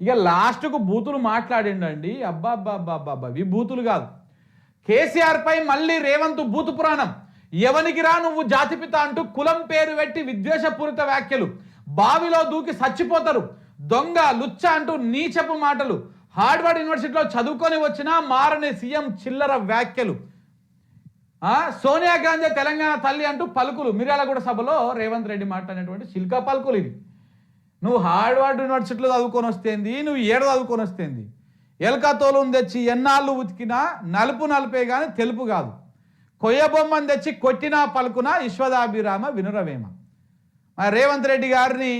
ఇక లాస్ట్కు బూతులు మాట్లాడిండండి. అబ్బా అబ్బా అబ్బా అబ్బా, ఇవి బూతులు కాదు. కేసీఆర్ పై మళ్ళీ రేవంత్ బూతు పురాణం. ఎవనికి రా నువ్వు జాతిపిత అంటూ కులం పేరు పెట్టి విద్వేషపూరిత వ్యాఖ్యలు. బావిలో దూకి చచ్చిపోతారు, దొంగ లుచ్చ అంటూ నీచపు మాటలు. హార్వర్డ్ యూనివర్సిటీలో చదువుకొని వచ్చిన మారని సీఎం చిల్లర వ్యాఖ్యలు. సోనియా గాంధీ తెలంగాణ తల్లి అంటూ పలుకులు. మిర్యాలగూడ సభలో రేవంత్ రెడ్డి మాట్లాడినటువంటి చిల్కా పలుకులు ఇవి. నువ్వు హార్వర్డ్ యూనివర్సిటీలో చదువుకొని వస్తేంది, నువ్వు ఏడు చదువుకొని వస్తేంది. ఎలక తోలును తెచ్చి ఎన్నాళ్ళు ఉతికినా నలుపు నలుపే కానీ తెలుపు కాదు. కొయ్య బొమ్మను తెచ్చి కొట్టినా పలుకున విశ్వదాభిరామ వినురవేమ. రేవంత్ రెడ్డి గారిని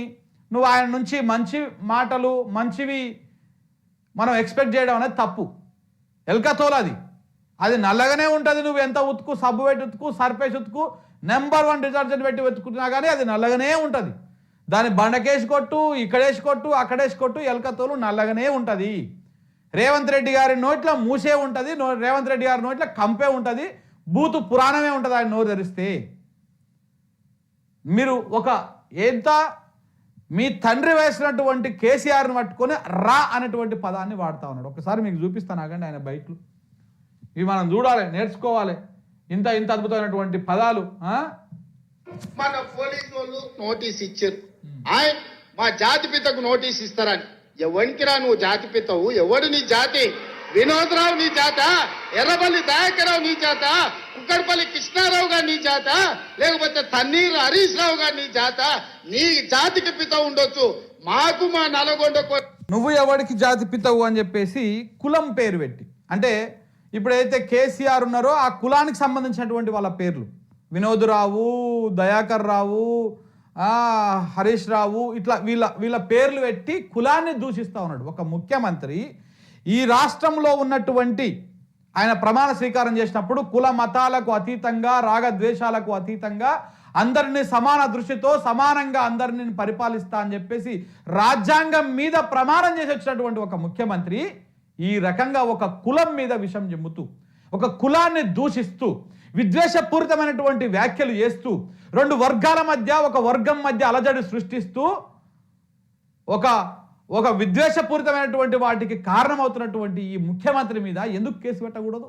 నువ్వు ఆయన నుంచి మంచి మాటలు మంచివి మనం ఎక్స్పెక్ట్ చేయడం అనేది తప్పు. ఎలక తోలు అది నల్లగానే ఉంటుంది. నువ్వు ఎంత ఉతుకు, సబ్బు పెట్టి ఉతుకు, సర్పేసి ఉతుకు, నెంబర్ 1 డిటర్జెంట్ పెట్టి వెతుకుతున్నా కానీ అది నల్లగానే ఉంటుంది. దాన్ని బండకేసి కొట్టు, ఇక్కడేసి కొట్టు, అక్కడేసి కొట్టు, ఎలక తోలు నల్లగానే ఉంటుంది. రేవంత్ రెడ్డి గారి నోట్లో మూసే ఉంటుంది, రేవంత్ రెడ్డి గారి నోట్లో కంపే ఉంటుంది, బూతు పురాణమే ఉంటుంది ఆయన నోరు ధరిస్తే. మీరు ఎంత మీ తండ్రి వేసినటువంటి కేసీఆర్ని పట్టుకొని రా అనేటువంటి పదాన్ని వాడుతూ ఉన్నాడు. ఒకసారి మీకు చూపిస్తాను ఆగండి ఆయన బయటలు. ఇవి మనం చూడాలి, నేర్చుకోవాలి. ఇంత అద్భుతమైనటువంటి పదాలు. మన పోలీసు వాళ్ళు నోటీస్ ఇచ్చారు, మా జాతిపితకు నోటీస్ ఇస్తారని. ఎవరికి రా నువ్వు జాతిపితవు? ఎవడు నీ జాతి? వినోద్రావు నీ జాత? ఎర్రబల్లి దయాకరావు నీ జాత? కుక్కడపల్లి కృష్ణారావు గారు నీ జాత? లేకపోతే తన్నీరు హరీష్ రావు గారు నీ జాత? నీ జాతికి పిత ఉండొచ్చు, మాకు మా నల్గొండకు నువ్వు ఎవరికి జాతి పితవు అని చెప్పేసి కులం పేరు పెట్టి. అంటే ఇప్పుడు ఏదైతే కేసీఆర్ ఉన్నారో ఆ కులానికి సంబంధించినటువంటి వాళ్ళ పేర్లు, వినోద్రావు, దయాకర్ రావు, హరీష్ రావు, ఇట్లా వీళ్ళ పేర్లు పెట్టి కులాన్ని దూషిస్తూ ఉన్నాడు ఒక ముఖ్యమంత్రి. ఈ రాష్ట్రంలో ఉన్నటువంటి ఆయన ప్రమాణ స్వీకారం చేసినప్పుడు కుల మతాలకు అతీతంగా, రాగద్వేషాలకు అతీతంగా అందరినీ సమాన దృష్టితో సమానంగా అందరినీ పరిపాలిస్తా అని చెప్పేసి రాజ్యాంగం మీద ప్రమాణం చేసి వచ్చినటువంటి ఒక ముఖ్యమంత్రి ఈ రకంగా ఒక కులం మీద విషం జిమ్ముతూ, ఒక కులాన్ని దూషిస్తూ, విద్వేషపూరితమైనటువంటి వ్యాఖ్యలు చేస్తూ, 2 వర్గాల మధ్య, ఒక వర్గం మధ్య అలజడి సృష్టిస్తూ, ఒక విద్వేషపూరితమైనటువంటి వాటికి కారణమవుతున్నటువంటి ఈ ముఖ్యమంత్రి మీద ఎందుకు కేసు పెట్టకూడదు?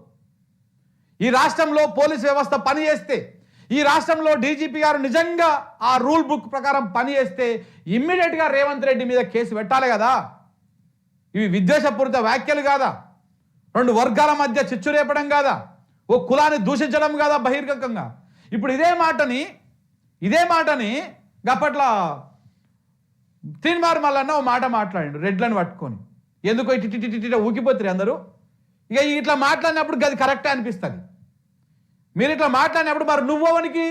ఈ రాష్ట్రంలో పోలీస్ వ్యవస్థ పనిచేస్తే, ఈ రాష్ట్రంలో డీజీపీ గారు నిజంగా ఆ రూల్ బుక్ ప్రకారం పనిచేస్తే ఇమ్మీడియట్గా రేవంత్ రెడ్డి మీద కేసు పెట్టాలి కదా. ఇవి విద్వేషపూరిత వ్యాఖ్యలు కాదా? 2 వర్గాల మధ్య చిచ్చు రేపడం కాదా? ఓ కులాన్ని దూషించడం కాదా బహిర్గతంగా? ఇప్పుడు ఇదే మాటని గప్పట్ల తీన్మార్ మల్లన్న ఓ మాట మాట్లాడిండు రెడ్లను పట్టుకొని. ఎందుకో ఇటు ఊకిపోతారు అందరూ. ఇక ఇట్లా మాట్లాడినప్పుడు అది కరెక్టే అనిపిస్తుంది. మీరు ఇట్లా మాట్లాడినప్పుడు మరి నువ్వవనికి,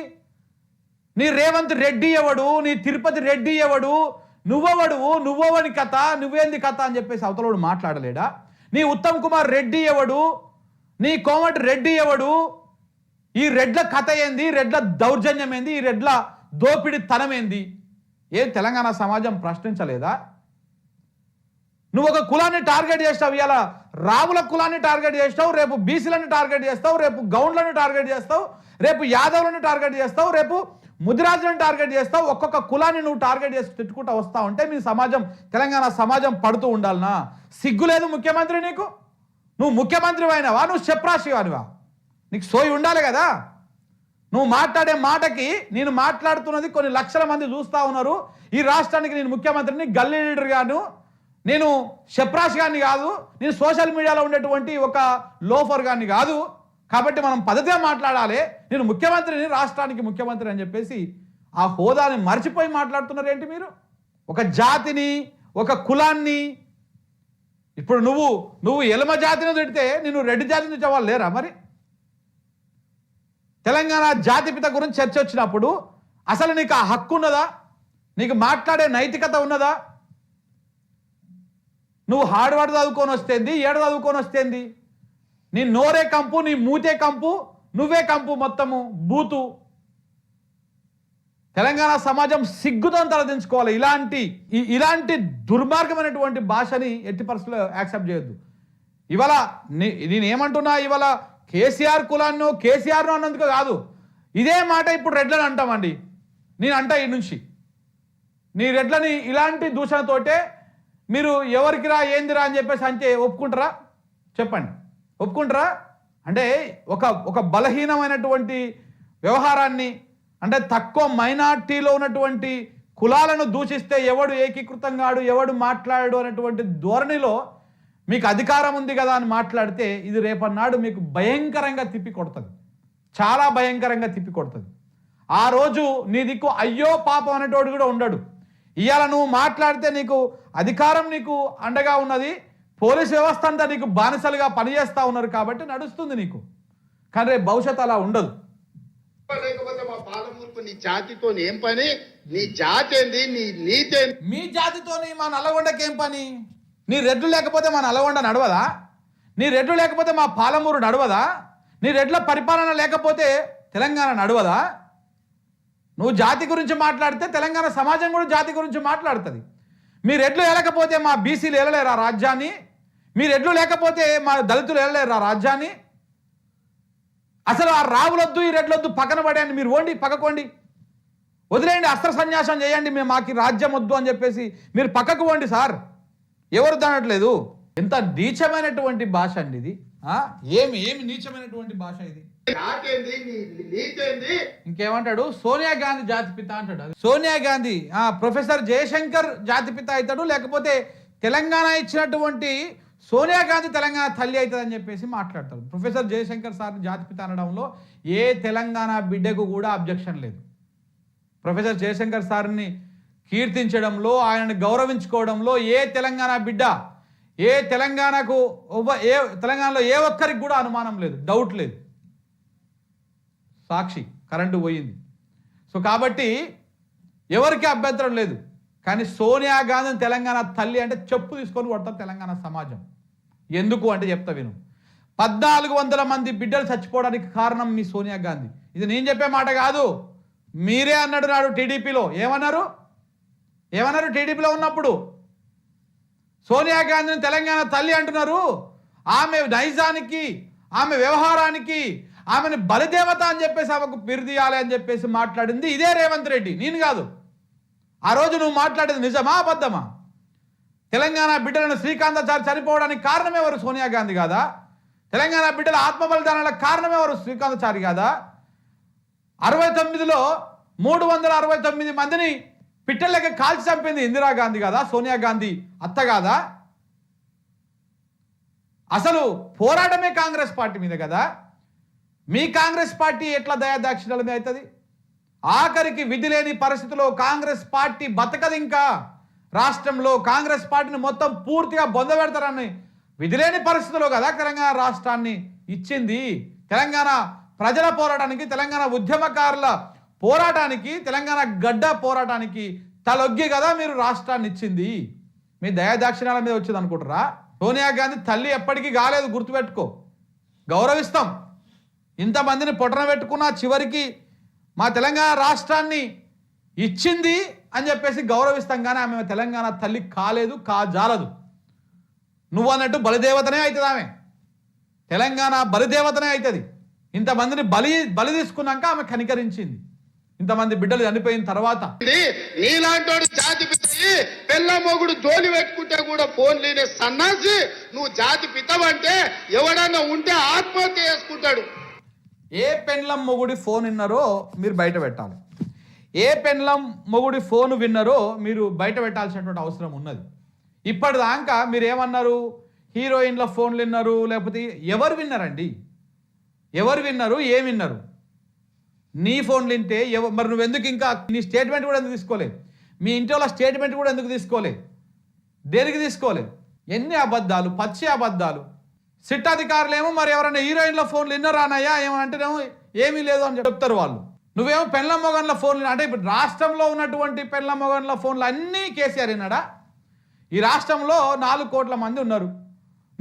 నీ రేవంత్ రెడ్డి ఎవడు, నీ తిరుపతి రెడ్డి ఎవడు, నువ్వవని కథ, నువ్వేంది కథ అని చెప్పేసి అవతలోడు మాట్లాడలేడా? నీ ఉత్తమ్ కుమార్ రెడ్డి ఎవడు, నీ కోమటి రెడ్డి ఎవడు, ఈ రెడ్ల కథ ఏంది, రెడ్ల దౌర్జన్యం ఏంది, ఈ రెడ్ల దోపిడి తనమేంది? ఏం తెలంగాణ సమాజం ప్రశ్నించలేదా? నువ్వు ఒక కులాన్ని టార్గెట్ చేస్తావు, ఇలా రావుల కులాన్ని టార్గెట్ చేస్తావు, రేపు బీసీలను టార్గెట్ చేస్తావు, రేపు గౌండ్లను టార్గెట్ చేస్తావు, రేపు యాదవులను టార్గెట్ చేస్తావు, రేపు ముదిరాజులను టార్గెట్ చేస్తావు. ఒక్కొక్క కులాన్ని నువ్వు టార్గెట్ చేసి తిట్టుకుంటూ వస్తా ఉంటే మీ సమాజం, తెలంగాణ సమాజం పడుతూ ఉండాలనా? సిగ్గు లేదు ముఖ్యమంత్రి నీకు? నువ్వు ముఖ్యమంత్రి అయినవా? నువ్వు చెప్రాశి వానివా? నీకు సోయి ఉండాలి కదా. నువ్వు మాట్లాడే మాటకి, నేను మాట్లాడుతున్నది కొన్ని లక్షల మంది చూస్తూ ఉన్నారు. ఈ రాష్ట్రానికి నేను ముఖ్యమంత్రిని, గల్లీ లీడర్ గాను, నేను చెప్రాశి గారిని కాదు, నేను సోషల్ మీడియాలో ఉండేటువంటి ఒక లోఫర్ గారిని కాదు. కాబట్టి మనం పద్ధతిగా మాట్లాడాలి. నేను ముఖ్యమంత్రిని, రాష్ట్రానికి ముఖ్యమంత్రి అని చెప్పేసి ఆ హోదాని మర్చిపోయి మాట్లాడుతున్నారు ఏంటి మీరు? ఒక జాతిని, ఒక కులాన్ని. ఇప్పుడు నువ్వు ఎలమ జాతిని తిడితే నేను రెడ్డి జాతిని తిట్టే వాళ్ళు లేరా? మరి తెలంగాణ జాతిపిత గురించి చర్చ వచ్చినప్పుడు అసలు నీకు ఆ హక్కు ఉన్నదా? నీకు మాట్లాడే నైతికత ఉన్నదా? నువ్వు హార్డ్వర్డ్ చదువుకొని వస్తేంది, ఏడు చదువుకొని వస్తేంది, నీ నోరే కంపు, నీ మూతే కంపు, నువ్వే కంపు, మొత్తము బూతు. తెలంగాణ సమాజం సిగ్గుతో తలదించుకోవాలి. ఇలాంటి దుర్మార్గమైనటువంటి భాషని ఎట్టి పరిస్థితుల్లో యాక్సెప్ట్ చేయొద్దు. ఇవాళ నేనేమంటున్నా, ఇవాళ కేసీఆర్ కులాన్నో కేసీఆర్ను అన్నందుకు కాదు, ఇదే మాట ఇప్పుడు రెడ్లను అంటామండి. నేను అంటా ఈ నుంచి నీ రెడ్లని ఇలాంటి దూషణతోటే మీరు ఎవరికి ఏందిరా అని చెప్పేసి అంటే ఒప్పుకుంటారా? చెప్పండి, ఒప్పుకుంటారా? అంటే ఒక బలహీనమైనటువంటి వ్యవహారాన్ని, అంటే తక్కువ మైనార్టీలో ఉన్నటువంటి కులాలను దూషిస్తే ఎవడు ఏకీకృతం కాడు, ఎవడు మాట్లాడు అనేటువంటి ధోరణిలో మీకు అధికారం ఉంది కదా అని మాట్లాడితే ఇది రేపన్నాడు మీకు భయంకరంగా తిప్పి కొడుతుంది, చాలా భయంకరంగా తిప్పి కొడుతుంది. ఆ రోజు నీ దిక్కు అయ్యో పాపం అనేటోడు కూడా ఉండడు. ఇవాళ నువ్వు మాట్లాడితే నీకు అధికారం నీకు అండగా ఉన్నది, పోలీస్ వ్యవస్థ అంతా నీకు బానిసలుగా పనిచేస్తూ ఉన్నారు కాబట్టి నడుస్తుంది నీకు. కానీ రేపు భవిష్యత్తు అలా ఉండదు. లేకపోతే మా పాలమూర్పు నీ జాతితో ఏం పని? నీ జాతి ఏంది? నీ నీతి ఏంది? మీ జాతితోని మా నల్లగొండకి ఏం పని? నీ రెడ్లు లేకపోతే మా నల్లగొండ నడవదా? నీ రెడ్లు లేకపోతే మా పాలమూరు నడవదా? నీ రెడ్ల పరిపాలన లేకపోతే తెలంగాణ నడవదా? నువ్వు జాతి గురించి మాట్లాడితే తెలంగాణ సమాజం కూడా జాతి గురించి మాట్లాడుతుంది. మీ రెడ్లు ఏలకపోతే మా బీసీలు ఏలలేరు ఆ రాజ్యాన్ని, మీ రెడ్లు లేకపోతే మా దళితులు ఏలలేరు ఆ రాజ్యాన్ని. అసలు ఆ రావులొద్దు ఈ రెడ్లొద్దు పక్కన పడేయండి, మీరు ఓండి పక్కకోండి, వదిలేయండి, అస్త్ర సన్యాసం చేయండి, మేము మాకు రాజ్యం వద్దు అని చెప్పేసి మీరు పక్కకు పోండి సార్, ఎవరు దానట్లేదు. ఎంత నీచమైనటువంటి భాష అండి ఇది. ఏమి నీచమైనటువంటి భాష ఇది. జాతి ఏంది? నీ నీతి ఏంది? ఇంకేమంటాడు? సోనియా గాంధీ జాతిపిత అంటాడు. సోనియా గాంధీ ప్రొఫెసర్ జయశంకర్ జాతిపిత అవుతాడు, లేకపోతే తెలంగాణ ఇచ్చినటువంటి సోనియా గాంధీ తెలంగాణ తల్లి అవుతుందని చెప్పేసి మాట్లాడతాడు. ప్రొఫెసర్ జయశంకర్ సార్ జాతిపిత అనడంలో ఏ తెలంగాణ బిడ్డకు కూడా అబ్జెక్షన్ లేదు. ప్రొఫెసర్ జయశంకర్ సార్ని కీర్తించడంలో, ఆయనని గౌరవించుకోవడంలో ఏ తెలంగాణ బిడ్డ, ఏ తెలంగాణకు తెలంగాణలో ఏ ఒక్కరికి కూడా అనుమానం లేదు, డౌట్ లేదు. సాక్షి కరెంటు పోయింది. సో కాబట్టి ఎవరికి అభ్యంతరం లేదు. కానీ సోనియా గాంధీని తెలంగాణ తల్లి అంటే చెప్పు తీసుకొని కొడతారు తెలంగాణ సమాజం. ఎందుకు అంటే చెప్తా విను. 1400 మంది బిడ్డలు చచ్చిపోవడానికి కారణం మీ సోనియా గాంధీ. ఇది నేను చెప్పే మాట కాదు, మీరే అన్నాడు నాడు టీడీపీలో. ఏమన్నారు టీడీపీలో ఉన్నప్పుడు? సోనియా గాంధీని తెలంగాణ తల్లి అంటున్నారు. ఆమె నైజానికి, ఆమె వ్యవహారానికి, ఆమెను బలిదేవత అని చెప్పేసి ఆమెకు పిరిదియాలి అని చెప్పేసి మాట్లాడింది ఇదే రేవంత్ రెడ్డి, నేను కాదు. ఆ రోజు నువ్వు మాట్లాడేది నిజమా అబద్ధమా? తెలంగాణ బిడ్డలను శ్రీకాంతాచారి చనిపోవడానికి కారణం ఎవరు? సోనియా గాంధీ కాదా? తెలంగాణ బిడ్డల ఆత్మ బలిదానాలకు కారణం ఎవరు? శ్రీకాంతాచారి కాదా? 69లో 369 మందిని పిట్టలకి కాల్చి చంపింది ఇందిరాగాంధీ కాదా? సోనియా గాంధీ అత్త కాదా? అసలు పోరాటమే కాంగ్రెస్ పార్టీ మీద కదా. మీ కాంగ్రెస్ పార్టీ ఎట్లా దయాదాక్షిణ్యాల మీద అవుతుంది? ఆఖరికి విధి లేని పరిస్థితిలో కాంగ్రెస్ పార్టీ బతకదు. ఇంకా రాష్ట్రంలో కాంగ్రెస్ పార్టీని మొత్తం పూర్తిగా బొందబెడతారని విధి లేని పరిస్థితిలో కదా తెలంగాణ రాష్ట్రాన్ని ఇచ్చింది. తెలంగాణ ప్రజల పోరాటానికి, తెలంగాణ ఉద్యమకారుల పోరాటానికి, తెలంగాణ గడ్డ పోరాటానికి తలొగ్గి కదా మీరు రాష్ట్రాన్ని ఇచ్చింది. మీ దయాదాక్షిణ్యాల మీద వచ్చింది అనుకుంటారా? సోనియా గాంధీ తల్లి ఎప్పటికీ కాలేదు, గుర్తుపెట్టుకో. గౌరవిస్తాం, ఇంతమందిని పొట్టన పెట్టుకున్నా చివరికి మా తెలంగాణ రాష్ట్రాన్ని ఇచ్చింది అని చెప్పేసి గౌరవిస్తాం. కానీ ఆమె తెలంగాణ తల్లి కాలేదు, కాజాలదు. నువ్వు అన్నట్టు బలిదేవతనే అవుతుంది ఆమె, తెలంగాణ బలిదేవతనే అవుతుంది. ఇంతమందిని బలి తీసుకున్నాక ఆమె కనికరించింది. ఇంతమంది బిడ్డలు చనిపోయిన తర్వాత నీలాంటి జాతి పితయి పెళ్ళ మొగుడు జోలి పెట్టుకుంటే కూడా ఫోన్ లేని సన్నాసి నువ్వు జాతి పితవంటే ఎవడన్నా ఉంటే ఆత్మహత్య చేసుకుంటాడు. ఏ పెండ్లం మొగుడి ఫోన్ విన్నారో మీరు బయట పెట్టాలి. ఏ పెండ్లం మొగుడి ఫోన్ విన్నారో మీరు బయట పెట్టాల్సినటువంటి అవసరం ఉన్నది. ఇప్పటిదాకా మీరు ఏమన్నారు? హీరోయిన్ల ఫోన్లు విన్నారు, లేకపోతే ఎవరు విన్నారండి? ఎవరు విన్నారు? ఏం విన్నారు? నీ ఫోన్లు వింటే మరి నువ్వు ఎందుకు ఇంకా నీ స్టేట్మెంట్ కూడా ఎందుకు తీసుకోలేదు? మీ ఇంటి వాళ్ళ స్టేట్మెంట్ కూడా ఎందుకు తీసుకోలేదు? దేనికి తీసుకోలేదు? ఎన్ని అబద్ధాలు, పచ్చి అబద్ధాలు. సిట్ అధికారులేమో మరి ఎవరైనా హీరోయిన్ల ఫోన్లు విన్నారానయ్యా ఏమంటేనేమో ఏమీ లేదు అని చెప్తారు వాళ్ళు. నువ్వేమో పెళ్ళ మొగన్ల ఫోన్లు అంటే ఇప్పుడు రాష్ట్రంలో ఉన్నటువంటి పెళ్ళ మొగన్ల ఫోన్లు అన్నీ కేసీఆర్ విన్నాడా? ఈ రాష్ట్రంలో 4 కోట్ల మంది ఉన్నారు.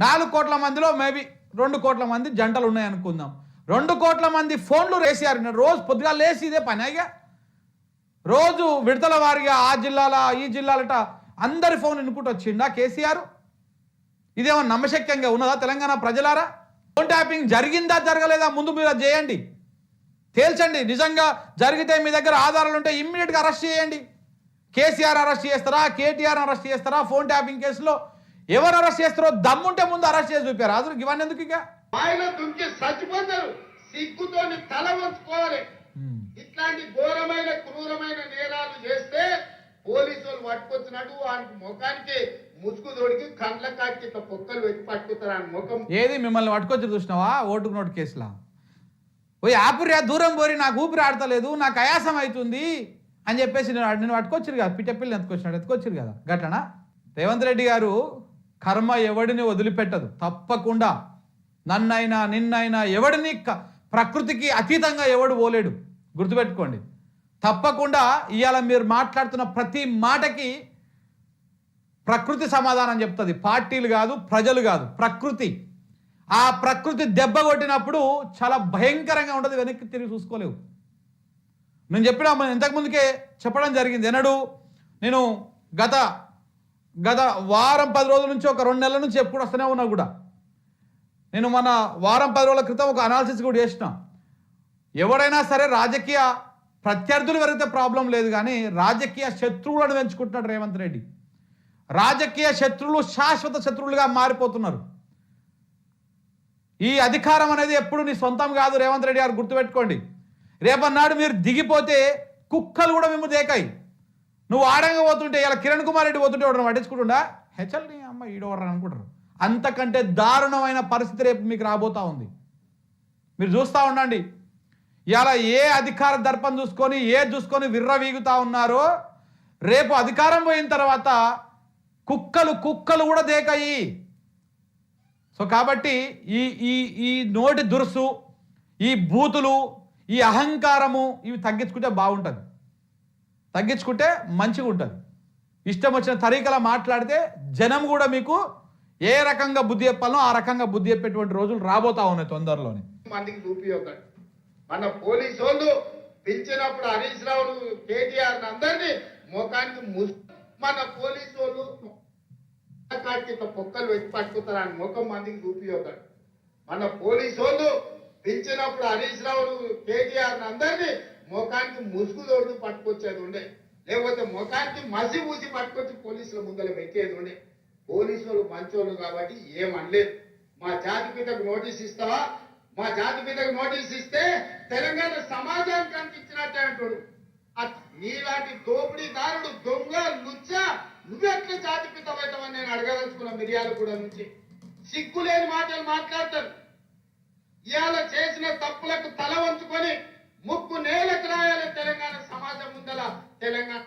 4 కోట్ల మందిలో మేబీ 2 కోట్ల మంది జంటలు ఉన్నాయి అనుకుందాం. 2 కోట్ల మంది ఫోన్లు కేసీఆర్ విన్నారు. రోజు పొద్దుగా లేసి ఇదే పనిగా రోజు విడతల వారిగా ఆ జిల్లాల ఈ జిల్లాలట అందరి ఫోన్ వినుకుంటూ వచ్చిండా కేసీఆర్? ఇదేమో నమ్మశక్యంగా ఉన్నదా తెలంగాణ ప్రజలారా? ఫోన్ ట్యాపింగ్ జరిగిందా జరగలేదా ముందు మీరు అది చేయండి, తేల్చండి. నిజంగా జరిగితే మీ దగ్గర ఆధారాలు ఉంటే ఇమ్మీడియట్గా అరెస్ట్ చేయండి. కేసీఆర్ అరెస్ట్ చేస్తారా, కేటీఆర్ అరెస్ట్ చేస్తారా, ఫోన్ ట్యాపింగ్ కేసులో ఎవరు అరెస్ట్ చేస్తారో దమ్ముంటే ముందు అరెస్ట్ చేసి చూపారు. అసలు ఇవన్నీ ఎందుకు ఇక ఆయన దుంకి చచ్చిపోతారు, సిగ్గుతోని తల వంచుకోవాలి. ఇట్లాంటి ఘోరమైన క్రూరమైన నేరాలు చేస్తే పోలీసులు పట్టుకొచ్చినట్టు వానికి ముఖానికి ముసుగు తోడికి కండ్ల కాకి ఇట్లా పొక్కలు పెట్టి పట్టుకుతారు ఆయన ముఖం. ఏది మిమ్మల్ని పట్టుకొచ్చి చూసినావా ఓటుకు నోటు కేసులా? పోయి ఆపుర్యా దూరం పోరి, నాకు ఊపిరి ఆడతలేదు, నాకు ఆయాసం అవుతుంది అని చెప్పేసి నేను పట్టుకొచ్చారు కదా, పిట్టపిల్లి ఎత్తుకొచ్చారు కదా గట్లనా? రేవంత్ రెడ్డి గారు కర్మ ఎవడిని వదిలిపెట్టదు. తప్పకుండా నన్నైనా నిన్నైనా ఎవడిని ప్రకృతికి అతీతంగా ఎవడు పోలేడు, గుర్తుపెట్టుకోండి. తప్పకుండా ఇవాళ మీరు మాట్లాడుతున్న ప్రతి మాటకి ప్రకృతి సమాధానం చెప్తుంది. పార్టీలు కాదు, ప్రజలు కాదు, ప్రకృతి. ఆ ప్రకృతి దెబ్బ కొట్టినప్పుడు చాలా భయంకరంగా ఉంటుంది, వెనక్కి తిరిగి చూసుకోలేవు. నేను చెప్పిన ఇంతకుముందుకే చెప్పడం జరిగింది. ఎన్నడూ నేను గత వారం 10 రోజుల నుంచి ఒక 2 నెలల నుంచి ఎప్పుడు వస్తూనే ఉన్నా కూడా, నేను మన వారం 10 రోజుల క్రితం ఒక అనాలిసిస్ కూడా చేసిన. ఎవరైనా సరే రాజకీయ ప్రత్యర్థులు పెరిగితే ప్రాబ్లం లేదు, కానీ రాజకీయ శత్రువులను పెంచుకుంటున్నాడు రేవంత్ రెడ్డి. రాజకీయ శత్రువులు శాశ్వత శత్రువులుగా మారిపోతున్నారు. ఈ అధికారం అనేది ఎప్పుడు నీ సొంతం కాదు రేవంత్ రెడ్డి గారు, గుర్తుపెట్టుకోండి. రేపన్నాడు మీరు దిగిపోతే కుక్కలు కూడా మేము దేకాయి. నువ్వు ఆడంగా పోతుంటే ఇలా కిరణ్ కుమార్ రెడ్డి పోతుంటే ఎవడన్నా పట్టించుకుంటుండా? హెచ్చల్ని అమ్మ ఈడవడని అనుకుంటారు. అంతకంటే దారుణమైన పరిస్థితి రేపు మీకు రాబోతా ఉంది. మీరు చూస్తూ ఉండండి. ఇలా ఏ అధికార దర్పం చూసుకొని విర్రవీగుతా ఉన్నారో, రేపు అధికారం పోయిన తర్వాత కుక్కలు కూడా దేకాయి. సో కాబట్టి ఈ నోటి దురుసు, ఈ బూతులు, ఈ అహంకారము ఇవి తగ్గించుకుంటే బాగుంటుంది, తగ్గించుకుంటే మంచిగా ఉంటుంది. ఇష్టం వచ్చిన తరీకలా మాట్లాడితే జనం కూడా మీకు ఏ రకంగా బుద్ధి చెప్పాలో ఆ రకంగా బుద్ధి చెప్పేటువంటి రోజులు రాబోతా ఉన్నాయి తొందరలోనే. మందికి చూపియొద్దండి. మన పోలీసు వాళ్ళు పిలిచినప్పుడు హరీష్ రావును కేటీఆర్ అందరినీ ముఖానికి మన పోలీసు వాళ్ళు పొక్కలు పెట్టి పట్టుకుతారు ఆయన ముఖం మందికి చూపియొద్దండి. మన పోలీసు వాళ్ళు పిలిచినప్పుడు హరీష్ రావును కేటీఆర్ అందరినీ ముఖానికి ముసుగు తోడు పట్టుకొచ్చేది ఉండే, లేకపోతే ముఖానికి మసి పూసి పట్టుకొచ్చి పోలీసుల ముందర పెట్టేది ఉండే. పోలీసు వాళ్ళు మంచోళ్ళు కాబట్టి ఏమనలేదు. మా జాతిపితకు నోటీస్ ఇస్తావా? మా జాతిపితకు నోటీస్ ఇస్తే తెలంగాణ సమాజానికి అనిపించినట్టే అంటాడు. నీలాంటి దోపిడీదారుడు, దొంగ, లుచ్చ, నువ్వెట్లా జాతిపితమవుతావని నేను అడగదలుచుకున్న మిర్యాల కూడా నుంచి. సిగ్గులేని మాటలు మాట్లాడతారు. ఇవాళ చేసిన తప్పులకు తల వంచుకొని ముక్కు నేలకు రాయాలి తెలంగాణ సమాజం ముందల. తెలంగాణ